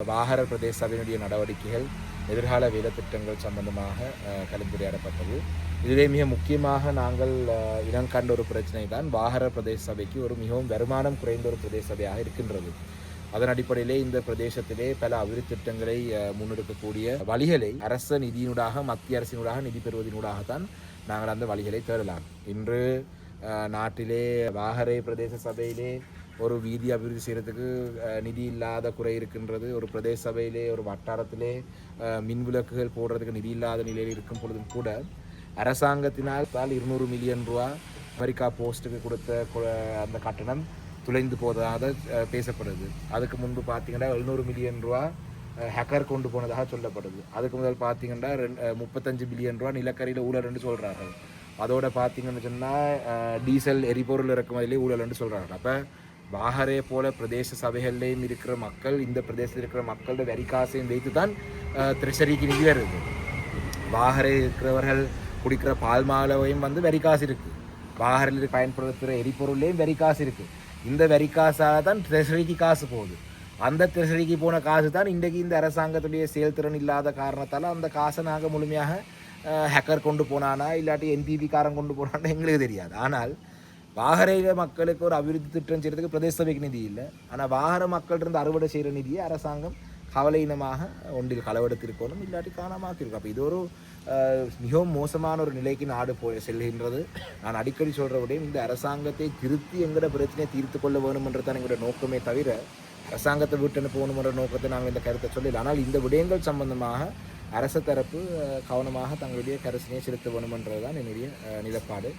வாகர பிரதேச சபையினுடைய நடவடிக்கைகள் எதிர்கால வேலை திட்டங்கள் சம்பந்தமாக கலந்துரையாடப்பட்டது. இதுவே மிக முக்கியமாக நாங்கள் இனங்கண்ட ஒரு பிரச்சனை தான் வாகர பிரதேச சபைக்கு ஒரு மிகவும் வருமானம் குறைந்த ஒரு பிரதேச சபையாக இருக்கின்றது. அதன் அடிப்படையிலே இந்த பிரதேசத்திலே பல அபிவிருத்தி திட்டங்களை முன்னெடுக்கக்கூடிய வழிகளை அரச நிதியினூடாக மத்திய அரசினூடாக நிதி பெறுவதனூடாகத்தான் நாங்கள் அந்த வழிகளை தேடலாம். இன்று நாட்டிலே வாகரை பிரதேச சபையிலே ஒரு வீதி அபிவிருத்தி செய்கிறதுக்கு நிதி இல்லாத குறை இருக்கின்றது. ஒரு பிரதேச சபையிலே ஒரு வட்டாரத்திலே மின் விளக்குகள் போடுறதுக்கு நிதி இல்லாத நிலையில் இருக்கும் பொழுதும் கூட அரசாங்கத்தினால் 200 மில்லியன் ரூபா அமெரிக்கா போஸ்ட்டுக்கு கொடுத்த அந்த கட்டணம் துளைந்து போவதாக பேசப்படுது. அதுக்கு முன்பு பார்த்தீங்கன்னா 700 மில்லியன் ரூபா ஹேக்கர் கொண்டு போனதாக சொல்லப்படுது. அதுக்கு முதல் பார்த்தீங்கன்னா 35 பில்லியன் ரூபா நிலக்கரியில் ஊழல்னு சொல்கிறார்கள். அதோட பார்த்தீங்கன்னு சொன்னால் டீசல் எரிபொருள் இறக்குமதியிலே ஊழல்னு சொல்கிறாங்க. அப்போ வாகரே போல பிரதேச சபைகள்லேயும் இருக்கிற மக்கள் இந்த பிரதேசத்தில் இருக்கிற மக்களோட வரி காசையும் வைத்து தான் ட்ரெஷரிக்கு நிதி வருது. வாகரே இருக்கிறவர்கள் குடிக்கிற பால் மாலையும் வரி காசு இருக்குது. வாகரில் பயன்படுத்துகிற எரிபொருள்லேயும் வரி காசு இருக்குது. இந்த வரி காசாக தான் ட்ரெஷரிக்கு காசு போகுது. அந்த ட்ரெஷரிக்கு போன காசு தான் இன்றைக்கு இந்த அரசாங்கத்துடைய செயல்திறன் இல்லாத காரணத்தால் அந்த காசை நாங்கள் முழுமையாக ஹேக்கர் கொண்டு போனானா இல்லாட்டி என்பிபிக்காரன் கொண்டு போனான்னா எங்களுக்கு தெரியாது. ஆனால் வாகரையில மக்களுக்கு ஒரு அபிவிருத்தி திட்டம் செய்கிறதுக்கு பிரதேச சபைக்கு நிதி இல்லை. ஆனால் வாகர மக்கள் இருந்து அறுவடை செய்கிற நிதியை அரசாங்கம் கவலையினமாக ஒன்றில் களவெடுத்திருக்கணும் இல்லாட்டி காணாமல் இருக்கும். அப்போ இது ஒரு மிகவும் மோசமான ஒரு நிலைக்கு நாடு செல்கின்றது. நான் அடிக்கடி சொல்கிற விடையும் இந்த அரசாங்கத்தை திருத்தி எங்களோட பிரச்சனையை தீர்த்து கொள்ள வேணுமென்றதான் எங்களோட நோக்கமே தவிர அரசாங்கத்தை விட்டு போகணுமென்ற நோக்கத்தை நாங்கள் இந்த கருத்தை சொல்லல. ஆனால் இந்த விடயங்கள் சம்பந்தமாக அரச தரப்பு கவனமாக தங்களுடைய கரசினை செலுத்த வேணுமென்றது தான் என்னுடைய நிலப்பாடு.